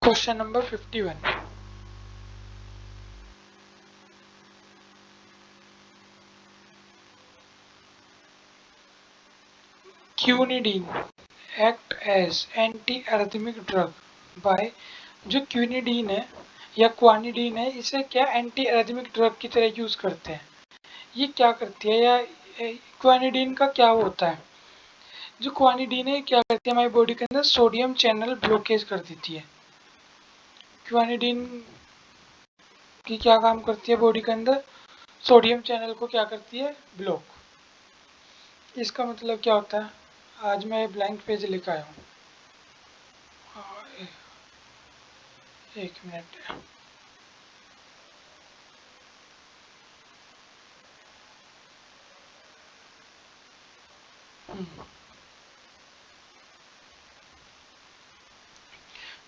Question number 51. Quinidine act as anti-arrhythmic drug by जो quinidine है या क्वानिडीन है इसे क्या एंटी एरिथमिक ड्रग की तरह यूज करते हैं। ये क्या करती है या क्वानिडीन का क्या होता है। जो क्वानिडीन है क्या करती है हमारी बॉडी के अंदर सोडियम चैनल ब्लॉकेज कर देती है। क्वानिडीन की क्या काम करती है बॉडी के अंदर, सोडियम चैनल को क्या करती है, ब्लॉक। इसका मतलब क्या होता है, आज मैं ब्लैंक पेज लिखा आया हूँ। एक मिनट।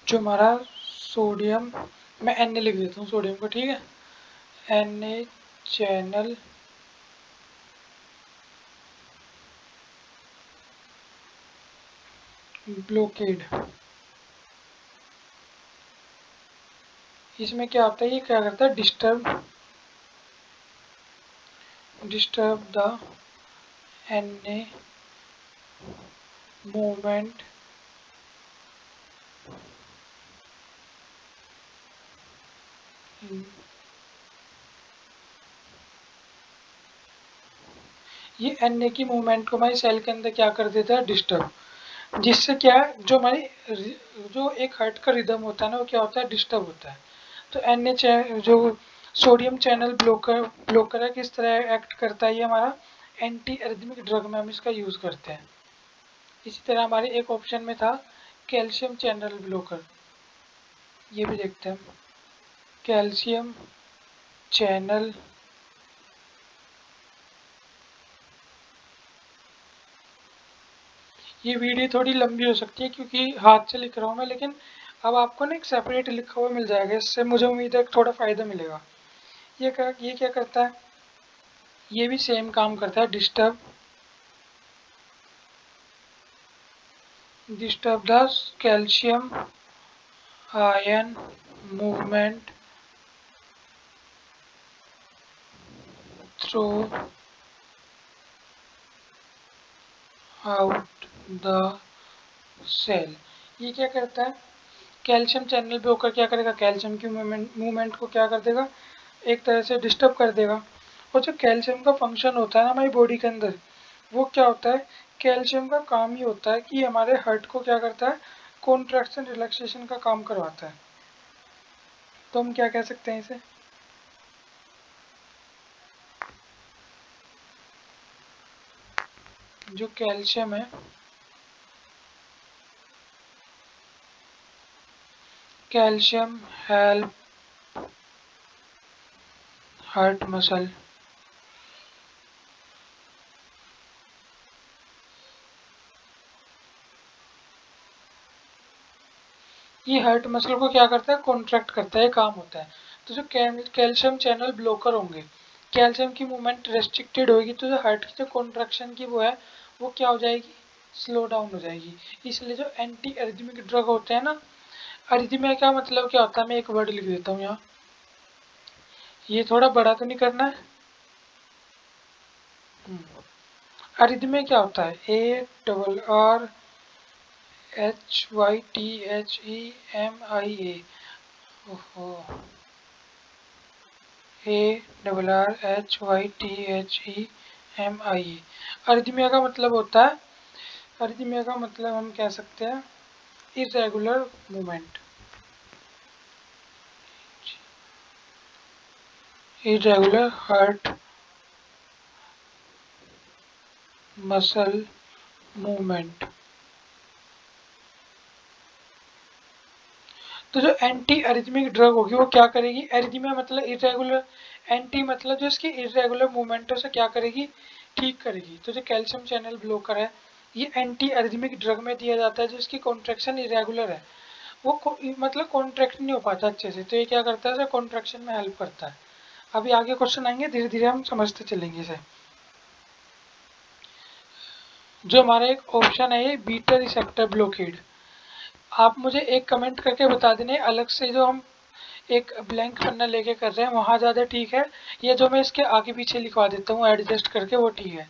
जो हमारा सोडियम, मैं Na लिख देता हूँ सोडियम को, ठीक है। Na चैनल ब्लॉकेड, इसमें क्या होता है, ये क्या करता है, डिस्टर्ब द Na मूवमेंट ये Na की मूवमेंट को हमारी सेल के अंदर क्या कर देता है, डिस्टर्ब। जिससे क्या है, जो हमारी जो एक हार्ट का रिदम होता है ना, वो क्या होता है, डिस्टर्ब होता है। तो Na जो सोडियम चैनल ब्लोकर है, किस तरह एक्ट करता है, ये हमारा एंटी एरिथमिक ड्रग में हम इसका यूज करते हैं। इसी तरह हमारे एक ऑप्शन में था कैल्शियम चैनल ब्लोकर, ये भी देखते हैं। कैल्शियम चैनल ये वीडियो थोड़ी लंबी हो सकती है क्योंकि हाथ से लिख रहा हूँ मैं, लेकिन अब आपको ना एक सेपरेट लिखा हुआ मिल जाएगा, इससे मुझे उम्मीद है थोड़ा फ़ायदा मिलेगा। ये क्या करता है, ये भी सेम काम करता है, disturb the calcium ion movement throughout the cell. ये क्या करता है, कैल्शियम चैनल पे होकर क्या करेगा, कैल्शियम की मूवमेंट को क्या कर देगा, एक तरह से डिस्टर्ब कर देगा। और जो कैल्शियम का फंक्शन होता है ना हमारी बॉडी के अंदर, वो क्या होता है, कैल्शियम का काम ही होता है कि हमारे हार्ट को क्या करता है, कॉन्ट्रैक्शन रिलैक्सेशन का काम करवाता है। तो हम क्या कह सकते हैं इसे, जो कैल्शियम है, कैल्शियम हेल्प हार्ट मसल ये हार्ट मसल को क्या करता है, कॉन्ट्रैक्ट करता है, काम होता है। तो जो कैल्शियम चैनल ब्लॉकर होंगे, कैल्शियम की मूवमेंट रेस्ट्रिक्टेड होगी, तो जो हार्ट की जो कॉन्ट्रैक्शन की वो है, वो क्या हो जाएगी, स्लो डाउन हो जाएगी। इसलिए जो एंटी एरिथमिक ड्रग होते हैं ना, अरिथमिया का मतलब क्या होता है, मैं एक वर्ड लिख देता हूँ यहाँ, ये थोड़ा बड़ा तो नहीं करना है। अरिथमिया क्या होता है, ARRHYTHEMIA, ओहो, ARRHYTHEMIA। अरिथमिया का मतलब होता है, अरिथमिया का मतलब हम कह सकते हैं irregular movement, irregular heart muscle movement. तो जो एंटी अरिथमिक ड्रग होगी वो क्या करेगी, एरिथमिया मतलब इरेगुलर, एंटी मतलब जो इसकी इरेगुलर मूवमेंट है उसे क्या करेगी, ठीक करेगी। तो जो कैल्शियम चैनल ब्लॉकर है, ये एंटी अरिथमिक ड्रग में दिया जाता है, जो इसकी कॉन्ट्रैक्शन इरेगुलर है, वो मतलब कॉन्ट्रैक्ट नहीं हो पाता अच्छे से, तो ये क्या करता है, कॉन्ट्रैक्शन में हेल्प करता है। अभी आगे क्वेश्चन आएंगे, धीरे धीरे हम समझते चलेंगे इसे। जो हमारा एक ऑप्शन है ये बीटा रिसेप्टर ब्लॉकेड, आप मुझे एक कमेंट करके बता देने अलग से जो हम एक ब्लैंक पन्ना लेके कर रहे हैं वहाँ ज़्यादा ठीक है, या जो मैं इसके आगे पीछे लिखवा देता हूँ एडजस्ट करके वो ठीक है।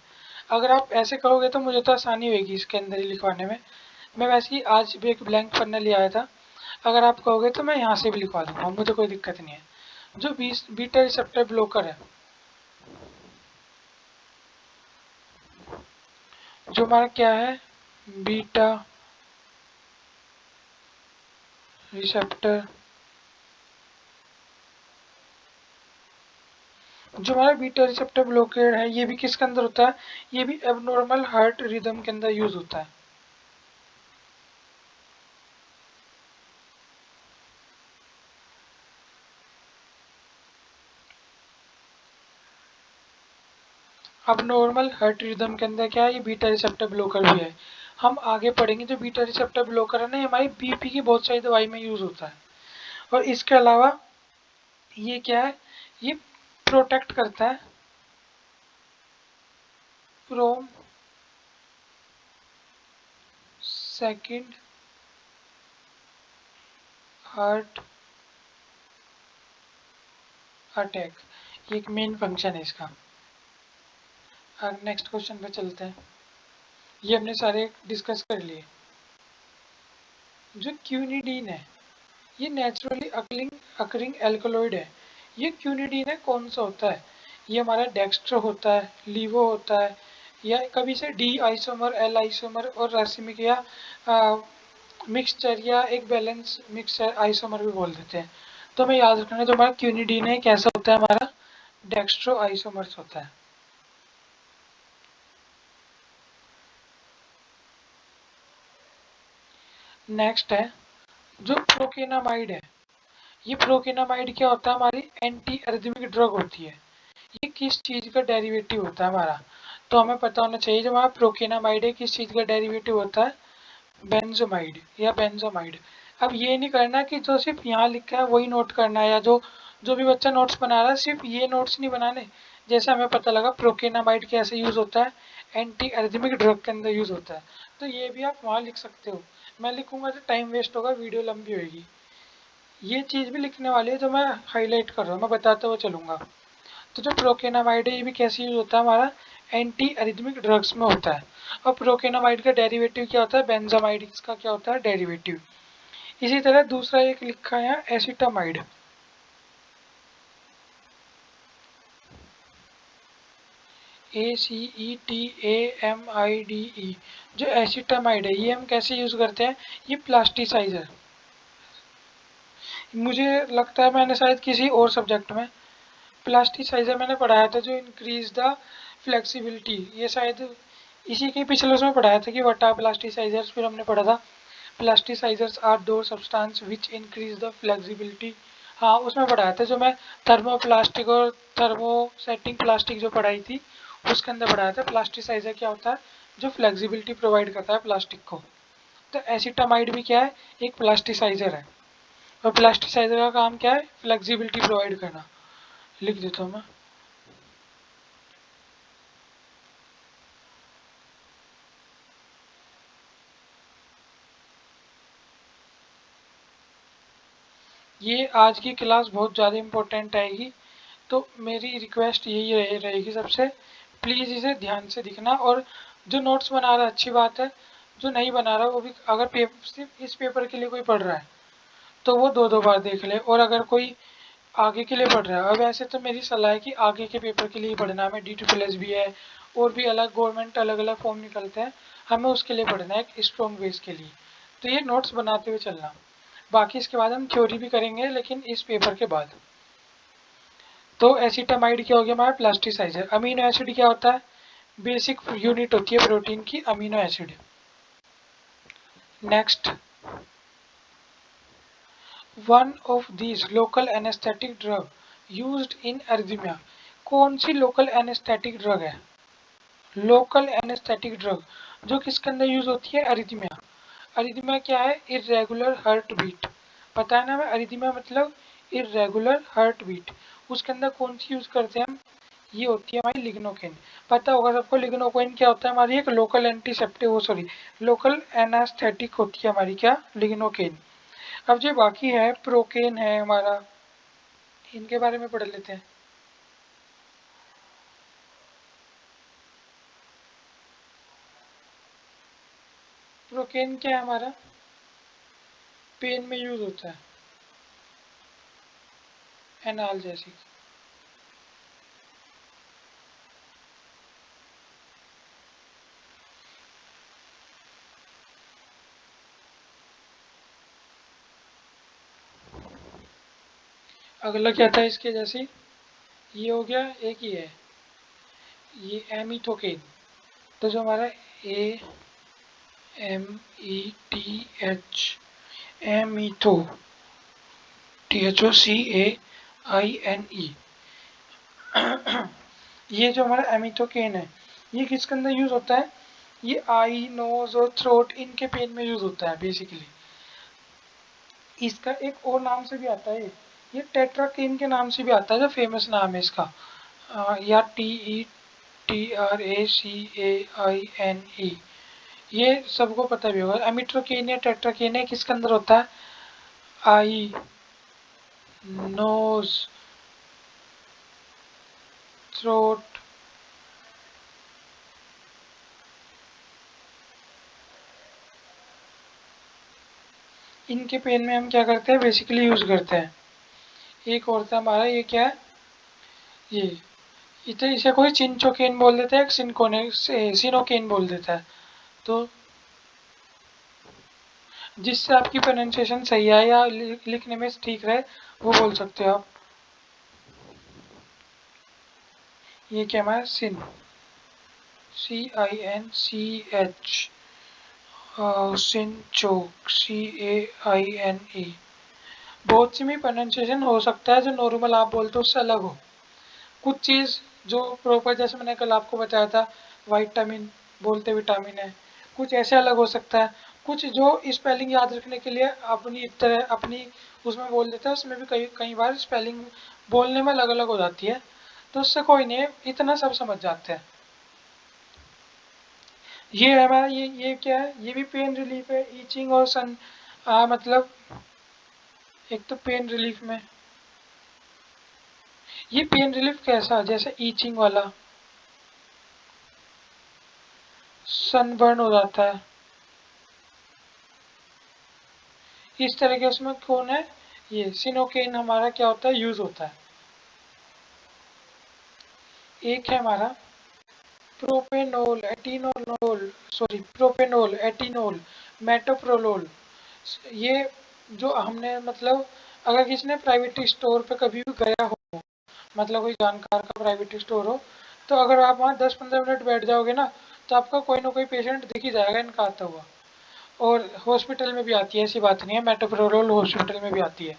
अगर आप ऐसे करोगे तो मुझे तो आसानी होगी इसके अंदर ही लिखवाने में। मैं वैसे ही आज भी एक ब्लैंक पन्ना ले आया था, अगर आप कहोगे तो मैं यहाँ से भी लिखवा दूंगा, मुझे कोई दिक्कत नहीं है। जो बीटा रिसेप्टर ब्लॉकर है, जो हमारा क्या है, बीटा रिसेप्टर, जो हमारा बीटा रिसेप्टर ब्लॉकेड है ये भी किसके अंदर होता है, ये भी एबनॉर्मल हार्ट रिदम के अंदर यूज होता है। अब नॉर्मल हार्ट रिदम के अंदर क्या है, ये बीटा रिसेप्टर ब्लॉकर भी है। हम आगे पढ़ेंगे जो बीटा रिसेप्टर ब्लॉकर है ना, ये हमारी बीपी की बहुत सारी दवाई में यूज होता है। और इसके अलावा ये क्या है, ये प्रोटेक्ट करता है फ्रॉम सेकंड हार्ट अटैक, ये एक मेन फंक्शन है इसका। अब नेक्स्ट क्वेश्चन पे चलते हैं। ये हमने सारे डिस्कस कर लिए। जो क्यूनिडीन है ये नेचुरली अकरिंग एल्कलॉइड है। ये क्यूनिडीन है कौन सा होता है, ये हमारा डेक्स्ट्रो होता है, लीवो होता है, या कभी से डी आइसोमर, एल आइसोमर और रासिमिक या मिक्सचर या एक बैलेंस मिक्सचर आइसोमर भी बोल देते हैं। तो हमें याद रखना जो हमारा क्यूनिडीन है कैसा होता है, हमारा डेक्स्ट्रो आइसोमर्स होता है। नेक्स्ट है जो प्रोकेनामाइड है, ये प्रोकेनामाइड क्या होता है, हमारी एंटी एरिथमिक ड्रग होती है। ये किस चीज़ का डेरिवेटिव होता है हमारा, तो हमें पता होना चाहिए जो हमारा प्रोकेनामाइड है किस चीज़ का डेरिवेटिव होता है, बेंजोमाइड या बेंजोमाइड। अब ये नहीं करना कि जो सिर्फ यहाँ लिखा है वही नोट करना है, या जो जो भी बच्चा नोट्स बना रहा है सिर्फ ये नोट्स नहीं बनाने। जैसे हमें पता लगा प्रोकेनामाइड कैसे यूज़ होता है, एंटी एरिथमिक ड्रग के अंदर यूज़ होता है, तो ये भी आप वहाँ लिख सकते हो। मैं लिखूंगा तो टाइम वेस्ट होगा, वीडियो लंबी होगी। ये चीज़ भी लिखने वाली है जो मैं हाईलाइट कर रहा हूँ, मैं बताता हुआ चलूँगा। तो जो प्रोकेनामाइड है ये भी कैसे यूज होता है, हमारा एंटी एरिथमिक ड्रग्स में होता है। और प्रोकेनामाइड का डेरिवेटिव क्या होता है, बेंजामाइड, इसका क्या होता है डेरिवेटिव। इसी तरह दूसरा एक लिखा है यहाँ एसिटामाइड, ACETAMIDE। जो एसिटामाइड है ये हम कैसे यूज करते हैं, ये प्लास्टिसाइजर, मुझे लगता है मैंने शायद किसी और सब्जेक्ट में प्लास्टिसाइजर मैंने पढ़ाया था, जो इंक्रीज द फ्लेक्सिबिलिटी, ये शायद इसी के पिछले उसमें पढ़ाया था कि व्हाट आर प्लास्टिसाइजर्स। फिर हमने पढ़ा था प्लास्टिसाइजर्स आर दो substance which increase the flexibility. हाँ उसमें पढ़ाया था, जो मैं थर्मोप्लास्टिक और थर्मोसेटिंग प्लास्टिक जो पढ़ाई थी उसके अंदर पढ़ाया था प्लास्टिसाइजर क्या होता है, जो फ्लेक्सिबिलिटी प्रोवाइड करता है प्लास्टिक को। तो एसिटामाइड भी क्या है, एक प्लास्टिसाइजर है, और प्लास्टिसाइजर का काम क्या है, फ्लेक्सिबिलिटी प्रोवाइड करना। लिख देता हूँ मैं। ये आज की क्लास बहुत ज़्यादा इम्पोर्टेंट आएगी, तो मेरी रिक्वेस्ट यही रहेगी सबसे, प्लीज़ इसे ध्यान से दिखना। और जो नोट्स बना रहा है अच्छी बात है, जो नहीं बना रहा वो भी अगर सिर्फ इस पेपर के लिए कोई पढ़ रहा है तो वो दो दो बार देख ले, और अगर कोई आगे के लिए पढ़ रहा है, और वैसे तो मेरी सलाह है कि आगे के पेपर के लिए पढ़ना है, हमें DSSS भी है और भी अलग गवर्नमेंट अलग अलग फॉर्म निकलते हैं, हमें उसके लिए पढ़ना है एक स्ट्रॉन्ग बेस के लिए। तो ये नोट्स बनाते हुए चलना, बाकी इसके बाद हम थ्योरी भी करेंगे लेकिन इस पेपर के बाद। तो एसिटामाइड क्या हो गया हमारा प्लास्टिसाइजर। अमीनो एसिड क्या होता है, बेसिक यूनिट होती है प्रोटीन की amino acid. Next, one of these local anaesthetic drug used in arrhythmia. कौन सी लोकल एनेस्थेटिक ड्रग है, लोकल एनेस्थेटिक ड्रग जो किसके अंदर यूज होती है, एरिथमिया। अरिथमिया क्या है, इरेगुलर हार्ट बीट, पता है ना हमें, अरिथमिया मतलब इरेगुलर हार्ट बीट। उसके अंदर कौन सी यूज करते हैं हम, ये होती है हमारी लिग्नोकेन। पता होगा सबको लिग्नोकेन क्या होता है, हमारी एक लोकल एंटीसेप्टिक, वो सॉरी लोकल एनास्थेटिक होती है हमारी क्या, लिग्नोकेन। अब जो बाकी है प्रोकेन है हमारा, इनके बारे में पढ़ लेते हैं। प्रोकेन क्या है हमारा, पेन में यूज होता है, एनाल्जेसिक। अगला क्या था इसके जैसे, ये हो गया, एक ही है ये एमिथोकेन। तो जो हमारा A M E T H, एमिथो, T H O C A I N E, ये जो हमारा एमिथोकेन है, ये किसके अंदर यूज होता है, ये आई नोज और थ्रोट इनके पेन में यूज होता है बेसिकली। इसका एक और नाम से भी आता है, ये टेट्राकेन के नाम से भी आता है, जो फेमस नाम है इसका, या TETRACAINE, ये सबको पता भी होगा। एमिट्रोकेन या टेट्राकेन है, किसके अंदर होता है, आई नोज थ्रोट, इनके पेन में हम क्या करते हैं बेसिकली यूज करते हैं। एक और था हमारा, ये क्या है, ये इसे इसे कोई चिनचोकेन बोल देता है, एक सिनकोने सिनोकेन बोल देता है। तो जिससे आपकी प्रोनाउंसिएशन सही है या लिखने में ठीक रहे, वो बोल सकते हो आप। ये क्या हमारा सिन, CINCH, सिनचोक, CAINE। बहुत सी में प्रोनाउंसिएशन हो सकता है जो नॉर्मल आप बोलते हो उससे अलग हो। कुछ चीज़ जो प्रॉपर, जैसे मैंने कल आपको बताया था, विटामिन बोलते विटामिन है, कुछ ऐसे अलग हो सकता है। कुछ जो स्पेलिंग याद रखने के लिए अपनी तरह अपनी उसमें बोल देते हैं, उसमें भी कई कई बार स्पेलिंग बोलने में अलग अलग हो जाती है। तो उससे कोई नहीं, इतना सब समझ जाते हैं। ये है हमारा, ये क्या है, ये भी पेन रिलीफ है, ईचिंग और सन, मतलब एक तो पेन रिलीफ में, ये पेन रिलीफ कैसा, जैसे ईचिंग वाला, सनबर्न हो जाता है, इस तरह के उसमें कौन है, ये सिनोकेन हमारा क्या होता है, यूज होता है। एक है हमारा प्रोपेनोल एटिनोल, सॉरी प्रोपेनोल एटिनोल मेटोप्रोलोल। ये जो हमने मतलब, अगर किसी ने प्राइवेट स्टोर पे कभी भी गया हो, मतलब कोई जानकार का प्राइवेट स्टोर हो, तो अगर आप वहाँ 10-15 मिनट बैठ जाओगे ना, तो आपका कोई ना कोई पेशेंट दिख ही जाएगा इनका आता हुआ। और हॉस्पिटल में भी आती है, ऐसी बात नहीं है, मेटोप्रोलोल हॉस्पिटल में भी आती है,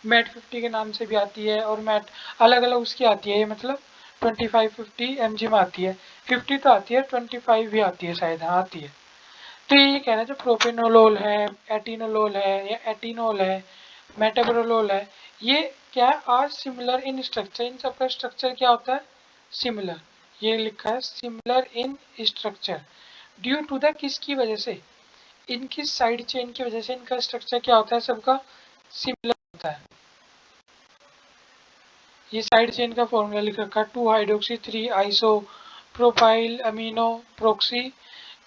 मैट 50 के नाम से भी आती है, और मैट अलग अलग उसकी आती है, ये मतलब 25-50 mg में आती है, 50 तो आती है, 25 भी आती है शायद, हाँ आती है। तो ये कह रहे हैं जो प्रोपेनोलोल है, एटिनोलोल है या एटिनोल है, मेटाब्रोलोल है, ये क्या है, आर सिमिलर इन स्ट्रक्चर, इन सबका स्ट्रक्चर क्या होता है, सिमिलर। ये लिखा है similar in structure, due to the किसकी वजह से, इनकी साइड चेन की वजह से इनका स्ट्रक्चर क्या होता है, सबका सिमिलर होता है। ये साइड चेन का फॉर्मूला लिख रखा है, 2 hydroxy 3 isopropyl amino proxy,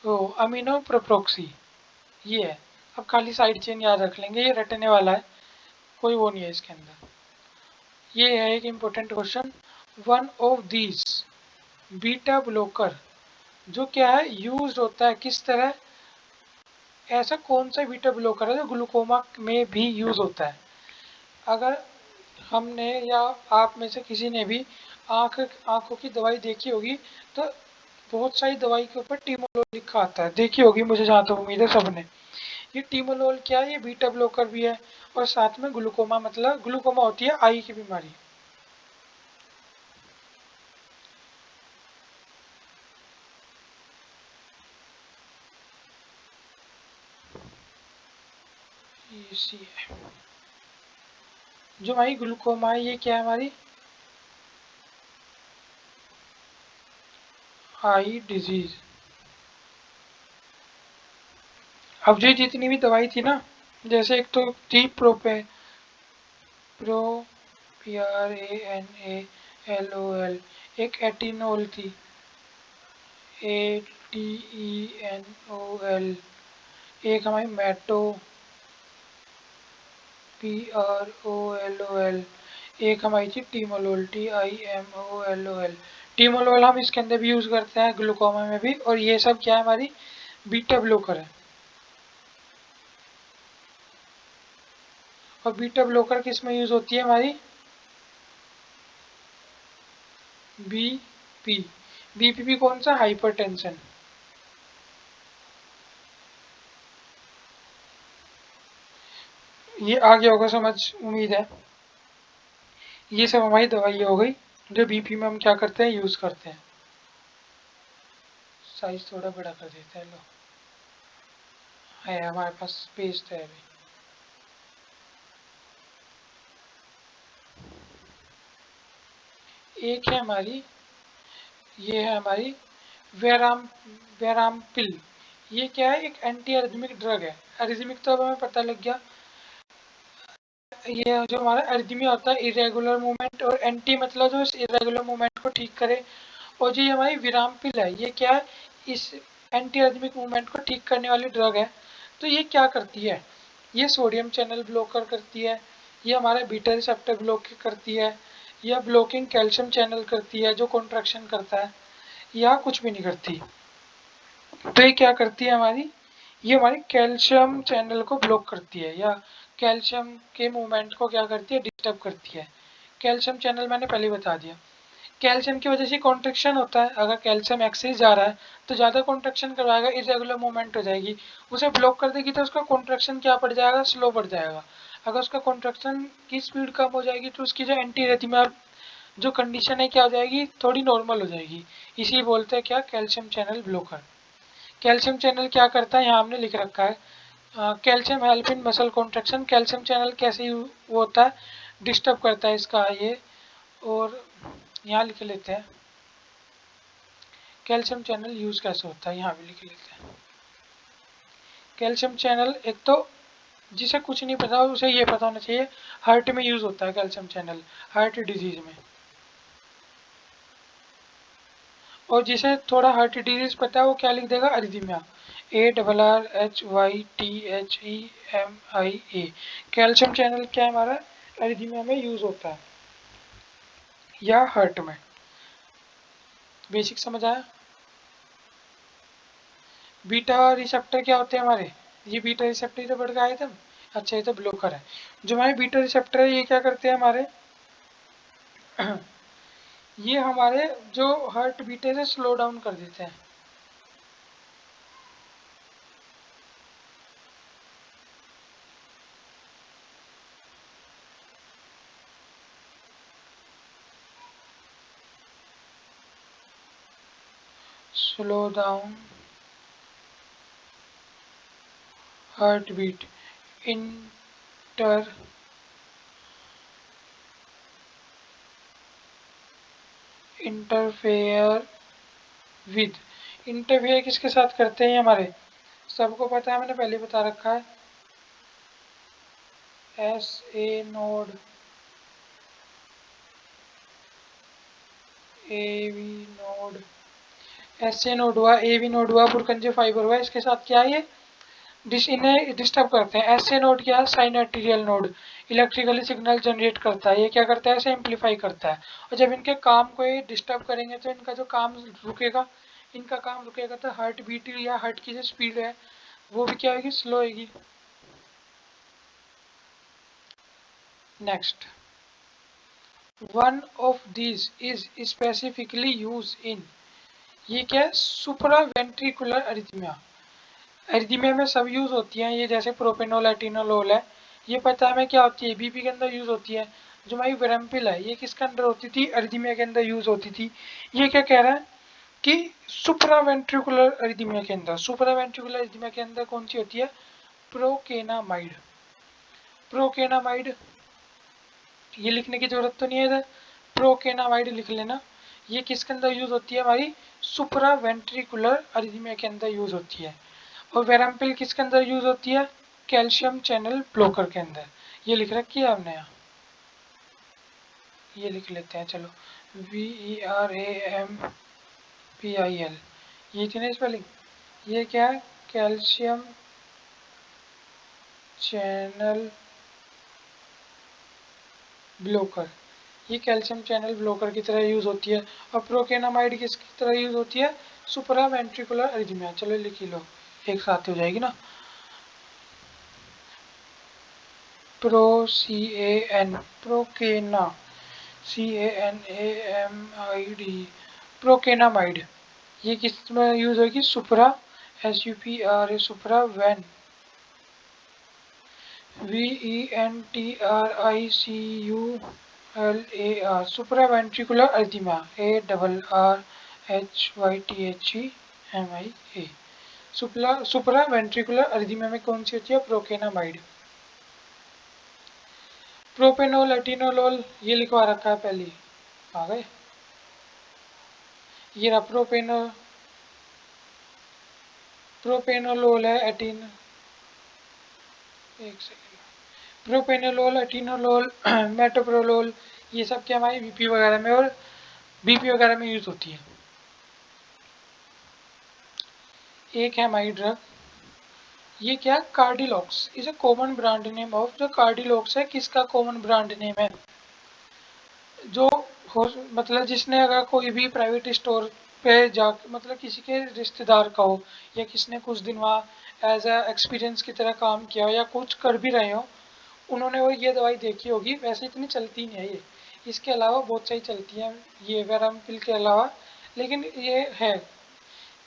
amino propoxy, ये है। अब खाली साइड चेन याद रख लेंगे, ये रटने वाला है, कोई वो नहीं है इसके अंदर। ये है एक important question, one of these beta blocker जो क्या है यूज होता है किस तरह, ऐसा कौन सा बीटा ब्लॉकर है जो ग्लूकोमा में भी यूज होता है। अगर हमने या आप में से किसी ने भी आंखों की दवाई देखी होगी, तो बहुत सारी दवाई के ऊपर टीमोलोल लिखा आता है, देखी होगी मुझे जहाँ तक उम्मीद है सबने। ये टीमोलोल क्या है, ये बीटा ब्लॉकर भी है, और साथ में ग्लूकोमा, मतलब ग्लूकोमा होती है आई की बीमारी। इसी है जो हमारी ग्लूकोमा है, ये क्या है हमारी, आई डिजीज। अब जो जितनी भी दवाई थी ना, जैसे एक तो थी प्रो PRANALOL, एक एटिनोल थी ATENOL, एक हमारी PROLOL, एक हमारी थी टीमोलोल TIMOLOL। टीमोलोल हम इसके अंदर भी यूज करते हैं, ग्लूकोमा में भी। और ये सब क्या है, हमारी बीटा ब्लॉकर है। और बीटा ब्लॉकर किस में यूज होती है हमारी? बीपी। बीपीपी कौन सा? हाइपरटेंशन। ये आ गया होगा समझ, उम्मीद है। ये सब हमारी दवाई हो गई जो बीपी में हम क्या करते हैं, यूज करते हैं। साइज थोड़ा बड़ा कर देते हैं, लो है हमारे पास स्पेस तो है अभी। एक है हमारी, ये है हमारी वेराम वेरामपिल। ये क्या है? एक एंटी एरिथमिक ड्रग है। एरिथमिक तो अब हमें पता लग गया, ये जो हमारा एरिथमिया होता है इरेगुलर मूवमेंट, और एंटी मतलब जो इस इरेगुलर मूवमेंट को ठीक करे। और जो ये हमारी विरामपिल है, ये क्या है? इस एंटी एरिथमिक मूवमेंट को ठीक करने वाली ड्रग है। तो ये क्या करती है? ये सोडियम चैनल ब्लॉकर करती है, ये हमारा बीटा रिसेप्टर ब्लॉक करती है, या ब्लॉकिंग कैल्शियम चैनल करती है जो कॉन्ट्रैक्शन करता है, या कुछ भी नहीं करती। तो ये क्या करती है हमारी? ये हमारी कैल्शियम चैनल को ब्लॉक करती है, या कैल्शियम के मूवमेंट को क्या करती है? डिस्टर्ब करती है। कैल्शियम चैनल मैंने पहले बता दिया। कैल्शियम की वजह से कॉन्ट्रैक्शन होता है। अगर कैल्शियम एक्सेस जा रहा है तो ज़्यादा कॉन्ट्रैक्शन करवाएगा, इरेगुलर मूवमेंट हो जाएगी। उसे ब्लॉक कर देगी तो उसका कॉन्ट्रैक्शन क्या पड़ जाएगा? स्लो पड़ जाएगा। अगर उसका कॉन्ट्रैक्शन की स्पीड कम हो जाएगी तो उसकी जो एंटी रेथिमा जो कंडीशन है क्या हो जाएगी? थोड़ी नॉर्मल हो जाएगी। इसी बोलते हैं क्या? Calcium channel blocker. Calcium channel क्या करता है, यहाँ हमने लिख रखा है calcium help in muscle contraction. Calcium channel कैसे वो होता है? डिस्टर्ब करता है इसका ये। और यहाँ लिख लेते हैं कैल्शियम चैनल यूज कैसे होता है, यहाँ भी लिख लेते हैं। कैल्शियम चैनल, एक तो जिसे कुछ नहीं पता उसे ये पता होना चाहिए, हार्ट में यूज होता है कैल्शियम चैनल, हार्ट डिजीज में। और जिसे थोड़ा हार्ट डिजीज पता है वो क्या लिख देगा? अरिथमिया। ARRHYTHEMIA। कैल्शियम चैनल क्या है हमारा? अरिथमिया में यूज होता है, या हार्ट में। बेसिक समझ आया? बीटा रिसेप्टर क्या होते हैं हमारे? ये बीटा रिसेप्टर तो बढ़ के आए थे। अच्छा, ये तो ब्लॉकर है। जो हमारे बीटा रिसेप्टर है ये क्या करते हैं हमारे? ये हमारे जो हार्ट बीट है स्लो डाउन कर देते हैं। Slow down heart beat. Inter interfere with. Interfere किसके साथ करते हैं हमारे? सबको पता है, मैंने पहले बता रखा है। S A node, A V node. S A node हुआ, ए वी नोड हुआ, पुरकंजे फाइबर हुआ, इसके साथ क्या है ये? इन्हें डिस्टर्ब करते हैं। एस ए नोड क्या है? साइनेटिरियल नोड, इलेक्ट्रिकली सिग्नल जनरेट करता है। ये क्या करता है? इसे एम्पलीफाई करता है। और जब इनके काम को ये डिस्टर्ब करेंगे तो इनका जो काम रुकेगा, इनका काम रुकेगा तो हार्ट बीट या हार्ट की जो स्पीड है वो भी क्या होगी? स्लो होगी। Next, one of these is specifically use in. ये क्या है? सुपरा वेंट्रिकुलर अरिथमिया। एरिथमिया में सब यूज होती हैं ये, जैसे प्रोपेनोल एटिनोलोल है। ये पता है हमें क्या होती है? बीपी के अंदर यूज होती है। जो हमारी वेरेम्पिल है ये किसके अंदर होती थी? एरिथमिया के अंदर यूज होती थी। ये क्या कह रहा है कि सुप्रावेंट्रिकुलर एरिथमिया के अंदर, सुप्रावेंट्रिकुलर एरिथमिया के अंदर कौन सी होती है? प्रोकेनामाइड। प्रोकेनामाइड, ये लिखने की जरूरत तो नहीं है इधर, प्रोकेनामाइड लिख लेना। ये किसके अंदर यूज होती है हमारी? सुपरा वेंट्रिकुलर अरिथमिया के अंदर यूज होती है। और वेराम्पिल किसके अंदर यूज होती है? कैल्शियम चैनल ब्लॉकर के अंदर। ये लिख रखी है आपने यहाँ, ये लिख लेते हैं चलो, VERAMPIL, ये थी ना स्पेलिंग। ये क्या है? Calcium channel blocker. ये कैल्शियम चैनल ब्लॉकर की तरह यूज होती है। और प्रोकेनामाइड किसकी तरह यूज होती है? सुपरा वेंट्रिकुलर अरिथमिया। चलो लिख ही लो, एक साथ हो जाएगी ना। CAN, प्रोकेना, CANAMID, प्रोकेनामाइड। ये किस में यूज होगी? सुपरा, SUPRA, सुपरा वैन, VENTRICULAR, supra ventricular arrhythmia, ARRHYTHEMIA। Supra ventricular arrhythmia में कौन सी होती है? प्रोकेनामाइड। प्रोपेनोल, एटिनोलोल, ये लिखवा रखा है पहले, आ गए। ये रहा प्रोपेनोलोल है, एक सेकेंड, प्रोपेनोलोल, एटिनोलोल, मेटोप्रोलोल, ये सब क्या हमारी बीपी वगैरह में और बीपी वगैरह में यूज होती है। एक है हमारी ड्रग, ये क्या? Cardilox is a common brand name of, जो कार्डिलॉक्स है किसका कॉमन ब्रांड नेम है? जो हो, मतलब जिसने अगर कोई भी प्राइवेट स्टोर पे जा, मतलब किसी के रिश्तेदार का हो, या किसने कुछ दिन वहाँ एज अ एक्सपीरियंस की तरह काम किया हो, या कुछ कर भी रहे हो, उन्होंने वो ये दवाई देखी होगी। वैसे इतनी चलती नहीं है ये, इसके अलावा बहुत सही चलती है ये वेराम्पिल के अलावा। लेकिन ये है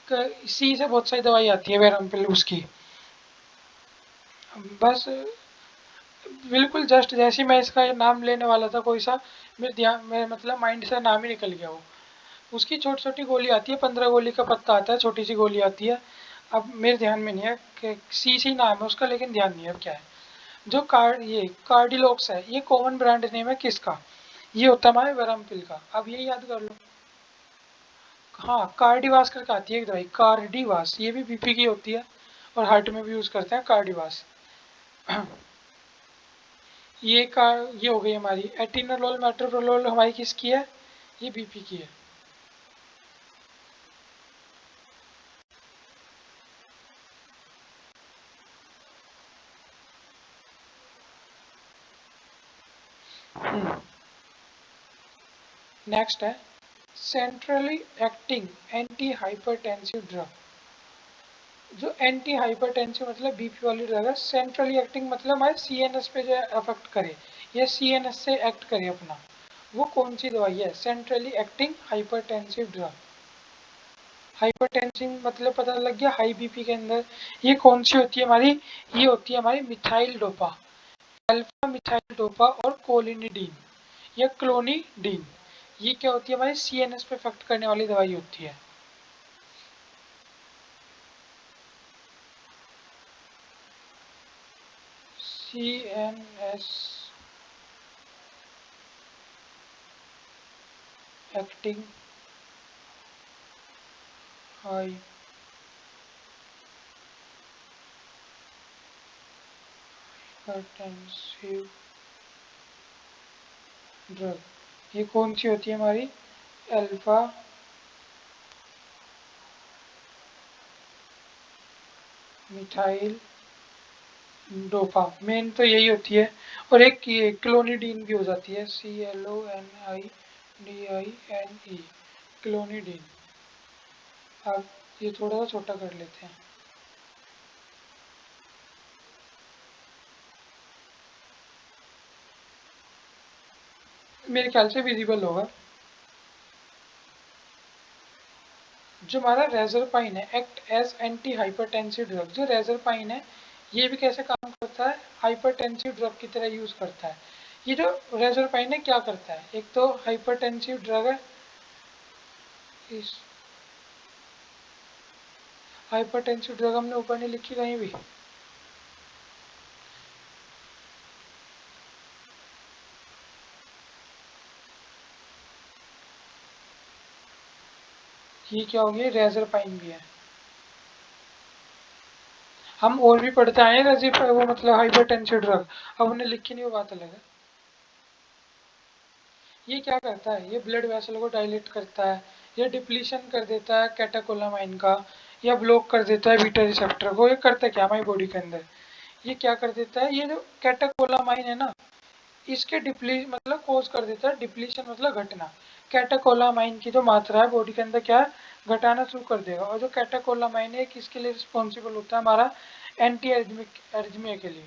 सी से बहुत सारी दवाई आती है वेराम्पिल उसकी। बस बिल्कुल जस्ट जैसे ही मैं इसका नाम लेने वाला था, कोई सा मेरे ध्यान में, मतलब माइंड से नाम ही निकल गया वो। उसकी छोटी छोटी गोली आती है, 15 गोली का पत्ता आता है, छोटी सी गोली आती है। अब मेरे ध्यान में नहीं है कि सी सी नाम है उसका, लेकिन ध्यान नहीं है अब क्या है। जो ये कार्डिलॉक्स है, ये कॉमन ब्रांड नेम है किसका? ये होता है हमारे वेराम्पिल का। अब ये याद कर लो। हाँ, कार्डिवास करके आती है एक दवाई, कार्डिवास, ये भी बीपी की होती है और हार्ट में भी यूज करते हैं कार्डिवास। ये हो गई हमारी एटिनोलोल, मेट्रोप्रोलोल हमारी किसकी है? ये बीपी की है। नेक्स्ट है centrally acting anti hypertensive drug. जो एंटी हाइपरटेंसिव मतलब बीपी वाली ड्रग है, सेंट्रली एक्टिंग मतलब हमारे सीएनएस पे जो अफेक्ट करे, या सीएनएस से एक्ट करे अपना, वो कौन सी दवाई है? Centrally acting hypertensive drug. Hypertensive मतलब पता लग गया, हाई बीपी के अंदर। ये कौन सी होती है हमारी? ये होती है हमारी methyl dopa, alpha methyl dopa और कोलिनिडीन या क्लोनिडीन। ये क्या होती है? हमारी सीएनएस पे इफेक्ट करने वाली दवाई होती है। CNS acting hypertensive drug. ये कौन सी होती है हमारी? अल्फा मिथाइल डोपा, मेन तो यही होती है। और एक ये क्लोनिडीन भी हो जाती है, CLONIDINE, क्लोनिडीन। अब ये थोड़ा सा छोटा कर लेते हैं। मेरे ख्याल से विजिबल होगा। जो हमारा रेजरपाइन है, act as anti hypertensive drug. जो रेजरपाइन है, ये भी कैसे काम करता है? हाइपरटेंसिव ड्रग की तरह यूज करता है। ये जो रेजरपाइन है क्या करता है? एक तो हाइपरटेंसिव ड्रग है, इस हाइपरटेंसिव ड्रग हमने ऊपर नहीं लिखी कहीं भी। ये क्या हो गया, रेजरपाइन भी है। हम और भी पढ़ते आए हैं वो मतलब हाइपरटेंसिव ड्रग, अब उन्हें लिख के नहीं, वो बात अलग है। ये क्या करता है, ये ब्लड वेसल को डायलेट करता है, ये डिप्लीशन कर देता है कैटेकोलामाइन का, या ब्लॉक कर देता है बीटा रिसेप्टर को। ये करता है क्या हमारी बॉडी के अंदर, ये क्या कर देता है, ये जो कैटेकोलामाइन है ना, इसके डिप्ली मतलब कोज कर देता है डिप्लीशन, मतलब घटना। कैटेकोलामाइन की जो मात्रा है बॉडी के अंदर क्या है, घटाना शुरू कर देगा। और जो कैटेकोलामाइन है किसके लिए रिस्पॉन्सिबल होता है, हमारा एंटी एरिथमिया के लिए।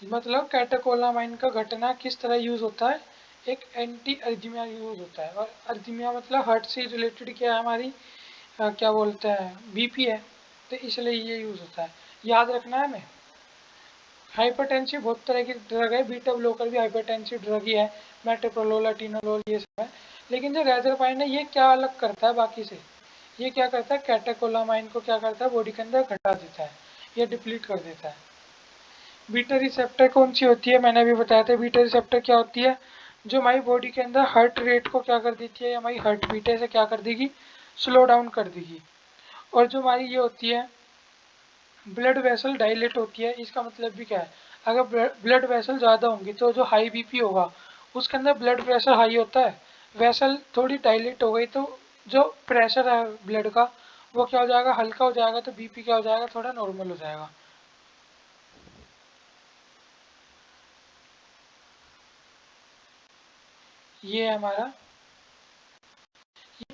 मतलब कैटेकोलामाइन का घटना किस तरह यूज होता है, एक एंटी अर्जिमिया यूज होता है। और अर्जिमिया मतलब हार्ट से रिलेटेड क्या है हमारी, क्या बोलते हैं, बीपी है, तो इसलिए ये यूज होता है। याद रखना है हमें। हाइपरटेंसिव बहुत तरह की ड्रग है, बीटा ब्लॉकर भी हाइपरटेंसिव ड्रग ही है, मेट्रोप्रोलोल, अटीनोलोल, ये सब है। लेकिन जो रेजरपाइन है ये क्या अलग करता है बाकी से, ये क्या करता है, कैटेकोलामाइन को क्या करता है, बॉडी के अंदर घटा देता है, ये डिप्लीट कर देता है। बीटा रिसेप्टर कौन सी होती है, मैंने अभी बताया था। बीटा रिसेप्टर क्या होती है, जो हमारी बॉडी के अंदर हार्ट रेट को क्या कर देती है, हमारी हार्ट बीट से क्या कर देगी, स्लो डाउन कर देगी। और जो हमारी ये होती है ब्लड वेसल डायलेट होती है, इसका मतलब भी क्या है, अगर ब्लड वेसल ज़्यादा होंगी तो जो हाई बीपी होगा उसके अंदर ब्लड प्रेशर हाई होता है, वेसल थोड़ी डायलेट हो गई तो जो प्रेशर है ब्लड का वो क्या हो जाएगा, हल्का हो जाएगा, तो बीपी क्या हो जाएगा, थोड़ा नॉर्मल हो जाएगा। ये है हमारा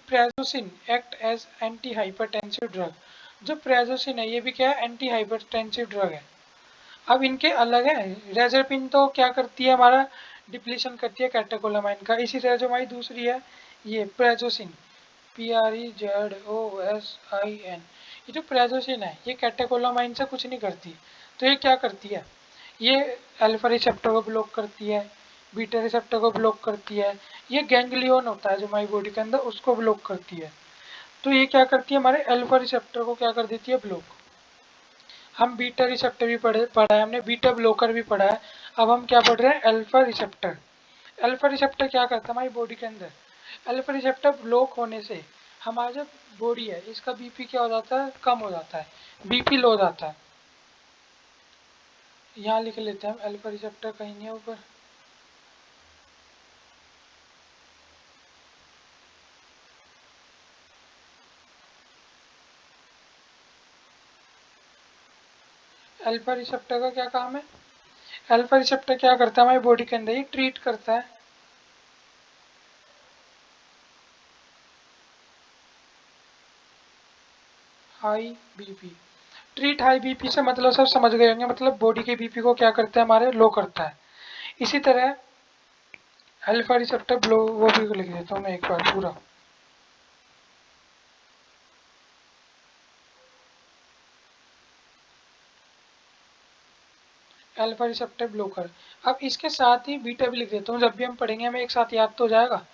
prazosin act as anti hypertensive drug. जो प्रेजोसिन है ये भी क्या है, एंटी हाइपरटेंसिव ड्रग है। अब इनके अलग है, रेजरपिन तो क्या करती है, हमारा डिप्लीशन करती है कैटेकोलामाइन का। इसी तरह जो हमारी दूसरी है ये प्रेजोसिन, PREZOSIN, ये जो प्रेजोसिन है ये कैटेकोलामाइन से कुछ नहीं करती। तो ये क्या करती है, ये अल्फा रिसेप्टर को ब्लॉक करती है, बीटा रिसेप्टर को ब्लॉक करती है, ये गैंग्लियन होता है जो हमारी बॉडी के अंदर उसको ब्लॉक करती है। तो ये क्या करती है, हमारे अल्फा रिसेप्टर को क्या कर देती है, ब्लॉक। हम बीटा रिसेप्टर भी पढ़ा है हमने, बीटा ब्लॉकर भी पढ़ा है। अब हम क्या पढ़ रहे हैं, अल्फा रिसेप्टर। अल्फा रिसेप्टर क्या करता है हमारी बॉडी के अंदर, अल्फा रिसेप्टर ब्लॉक होने से हमारा जो बॉडी है इसका बीपी क्या हो जाता है, कम हो जाता है, बीपी लो हो जाता है। यहाँ लिख लेते हैं हम, अल्फा रिसेप्टर कहीं नहीं है ऊपर। अल्फा रिसेप्टर का क्या काम है, अल्फा रिसेप्टर क्या करता है हमारी बॉडी के अंदर, ये ट्रीट करता है high BP. Treat high BP से मतलब सब समझ गए होंगे, मतलब बॉडी के बीपी को क्या करता है, हमारे लो करता है। इसी तरह अल्फा रिसेप्टर ब्लो, वो भी लिख देता हूँ मैं एक बार पूरा। Alpha receptor blocker. अब इसके साथ ही बीटा भी लिख देता हूँ, जब भी हम पढ़ेंगे हमें एक साथ याद तो हो जाएगा।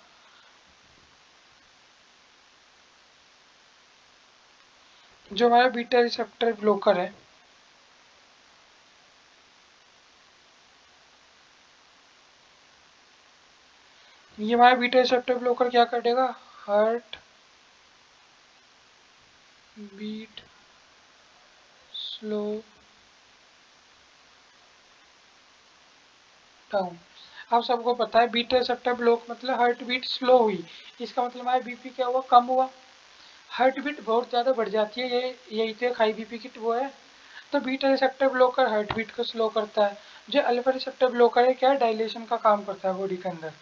जो हमारा बीटा रिसेप्टर ब्लोकर है, ये हमारा बीटा रिसेप्टर ब्लोकर क्या कर देगा, हार्ट बीट स्लो डाउन। आप सबको पता है बीटा रिसेप्टर ब्लॉक मतलब हार्ट बीट स्लो हुई, इसका मतलब हमारा बीपी क्या हुआ, कम हुआ। हार्ट बीट बहुत ज़्यादा बढ़ जाती है, ये यही तो एक हाई बीपी की वो है। तो beta receptor blocker heart beat को स्लो करता है। जो अल्फा रिसेप्टर ब्लॉकर है क्या, डायलेशन का काम करता है बॉडी के अंदर,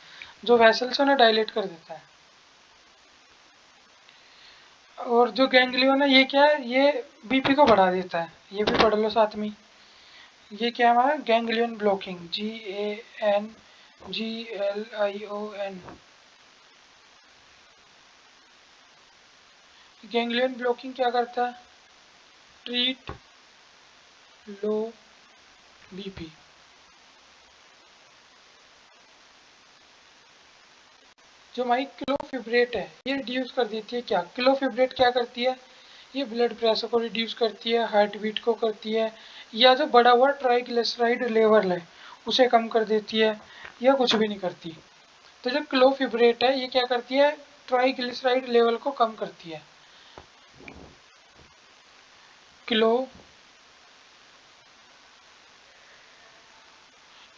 जो वेसल्स है ना डायलेट कर देता है। और जो गैंग्लियन है ये क्या है, ये बीपी को बढ़ा देता है, ये भी पढ़ लो साथ में। ये क्या है हमारा, ganglion blocking, GANGLION। Ganglion blocking क्या करता है, ट्रीट लो बीपी। जो हमारी क्लोफिब्रेट है ये रिड्यूस कर देती है, क्या क्लोफिब्रेट क्या करती है, ये ब्लड प्रेशर को रिड्यूस करती है, हार्ट बीट को करती है, या जो बड़ा हुआ ट्राइग्लिसराइड लेवल है उसे कम कर देती है, या कुछ भी नहीं करती। तो जो क्लोफिब्रेट है ये क्या करती है, ट्राइग्लिसराइड लेवल को कम करती है।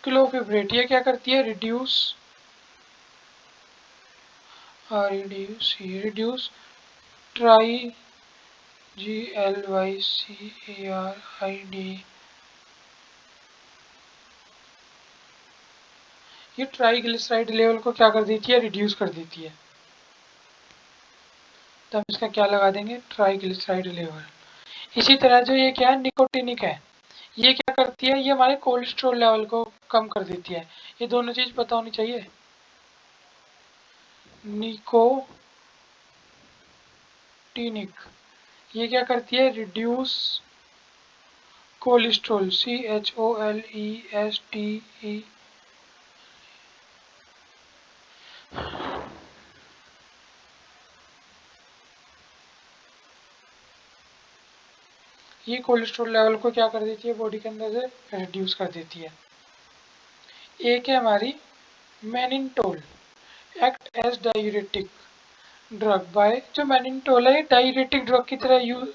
क्लोफिब्रेट ये क्या करती है? Reduce triglyceride. ये ट्राइग्लिसराइड लेवल को क्या कर देती है? रिड्यूस कर देती है। तो हम इसका क्या लगा देंगे? Triglyceride level. इसी तरह जो ये क्या है? निकोटिनिक है, ये क्या करती है? ये हमारे कोलेस्ट्रॉल लेवल को कम कर देती है। ये दोनों चीज पता होनी चाहिए। निकोटिनिक ये क्या करती है? Reduce cholesterol, CHOLESTE। ये कोलेस्ट्रॉल लेवल को क्या कर देती है? बॉडी के अंदर से रिड्यूस कर देती है। एक है हमारी mannitol, act as diuretic drug by. जो मैनिनटोल है डायूरेटिक ड्रग की तरह यूज,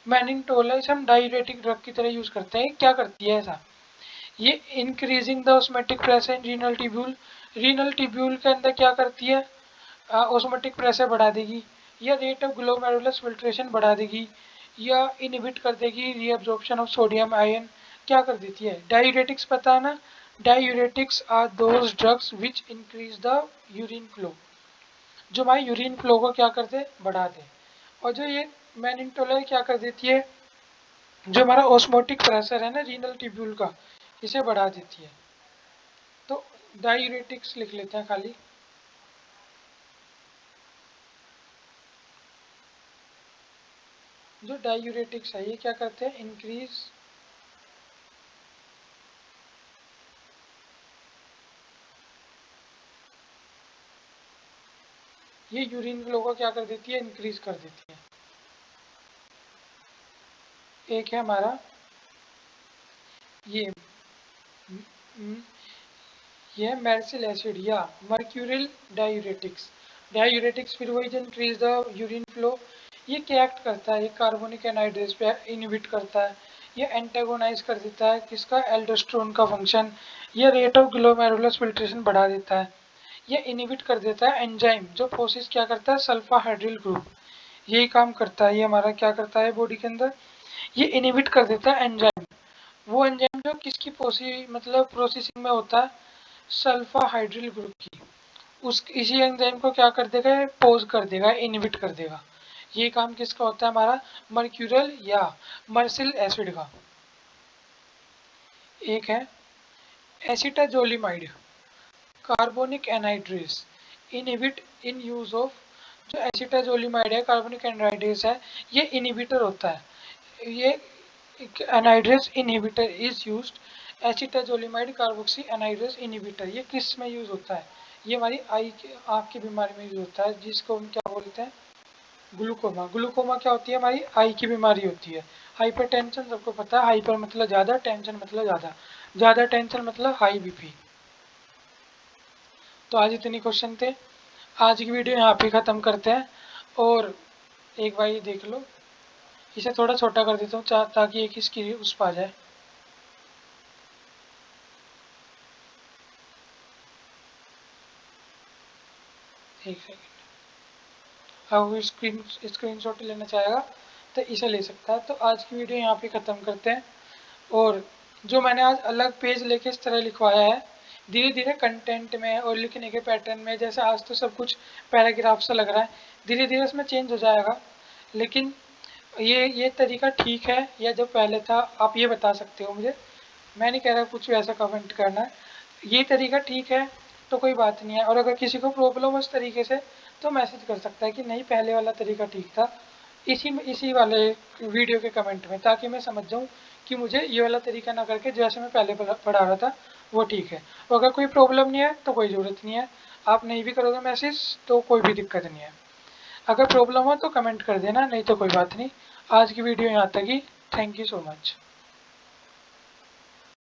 मैनिनटोल है इसे हम डायूरेटिक ड्रग की तरह यूज करते हैं। क्या करती है ऐसा? ये increasing the osmotic pressure in renal tubule, renal tubule के अंदर क्या करती है? ऑस्मेटिक प्रेशर बढ़ा देगी, या रेट ऑफ ग्लोमेरुलस फिल्ट्रेशन बढ़ा देगी, या इनहिबिट कर देगी रीअब्जॉर्प्शन ऑफ सोडियम आयन। क्या कर देती है? डायूरेटिक्स पता है ना? Diuretics are those drugs which increase the urine flow, जो हमारे यूरिन फ्लो को क्या करते? बढ़ा दे। और जो ये मैनिनटोल क्या कर देती है? जो हमारा ऑस्मोटिक प्रेशर है ना रीनल ट्यूब्यूल का, इसे बढ़ा देती है। तो डायूरेटिक्स लिख लेते हैं खाली। जो डायूरेटिक्स है ये क्या करते हैं? इंक्रीज ये यूरिन फ्लो को क्या कर देती है? इंक्रीज कर देती है। एक है हमारा ये ये मेर्सिल एसिड या मर्क्यूरिल डायूरेटिक्स। डायूरेटिक्स फिर वही जो इंक्रीज द यूरिन फ्लो। ये क्या एक्ट करता है? ये कार्बोनिक एनहाइड्रेस पे इनहिबिट करता है। ये एंटागोनाइज कर देता है किसका? एल्डोस्टेरोन का फंक्शन। ये रेट ऑफ ग्लोमेरुलस फिल्ट्रेशन बढ़ा देता है। ये इनहिबिट कर देता है एंजाइम जो प्रोसेस क्या करता है? सल्फा हाइड्रिल ग्रुप, यही काम करता है। ये हमारा क्या करता है बॉडी के अंदर? ये इनहिबिट कर देता है एंजाइम, वो एंजाइम जो किसकी प्रोसेसिंग में होता है? सल्फा हाइड्रिल ग्रुप की। उस इसी एंजाइम को क्या कर देगा? पोज कर देगा, इनहिबिट कर देगा। ये काम किसका होता है? हमारा मर्क्यूरल या मर्सिल एसिड का। एक है acetazolamide, carbonic anhydrase, inhibit in use of. जो एसिटाजोलिमाइड है, कार्बोनिक एनहाइड्रेस है, ये इनहिबिटर होता है। ये anhydrase inhibitor is used. Acetazolamide carboxy anhydrase inhibitor ये किस में यूज होता है? ये हमारी आँख की बीमारी में यूज होता है, जिसको हम क्या बोलते हैं? ग्लूकोमा। ग्लूकोमा क्या होती है? हमारी आई की बीमारी होती है। हाइपरटेंशन सबको पता है, हाइपर मतलब ज़्यादा, टेंशन मतलब ज़्यादा, ज़्यादा टेंशन मतलब हाई बीपी। तो आज इतनी क्वेश्चन थे। आज की वीडियो यहाँ पे ख़त्म करते हैं। और एक बार ये देख लो, इसे थोड़ा छोटा कर देता हूँ ताकि एक इसकी उस पर आ जाए। एक सेकेंड, अब स्क्रीनशॉट लेना चाहेगा तो इसे ले सकता है। तो आज की वीडियो यहाँ पे ख़त्म करते हैं। और जो मैंने आज अलग पेज लेके इस तरह लिखवाया है, धीरे धीरे कंटेंट में और लिखने के पैटर्न में, जैसे आज तो सब कुछ पैराग्राफ सा लग रहा है, धीरे धीरे इसमें चेंज हो जाएगा। लेकिन ये तरीका ठीक है या जो पहले था, आप ये बता सकते हो मुझे। मैं नहीं कह रहा कुछ ऐसा कमेंट करना है। ये तरीका ठीक है तो कोई बात नहीं है, और अगर किसी को प्रॉब्लम उस तरीके से तो मैसेज कर सकता है कि नहीं पहले वाला तरीका ठीक था, इसी वाले वीडियो के कमेंट में, ताकि मैं समझ जाऊँ कि मुझे ये वाला तरीका ना करके जैसे मैं पहले पढ़ा रहा था वो ठीक है। और अगर कोई प्रॉब्लम नहीं है तो कोई ज़रूरत नहीं है, आप नहीं भी करोगे मैसेज तो कोई भी दिक्कत नहीं है। अगर प्रॉब्लम हो तो कमेंट कर देना, नहीं तो कोई बात नहीं। आज की वीडियो यहाँ तक ही। Thank you so much.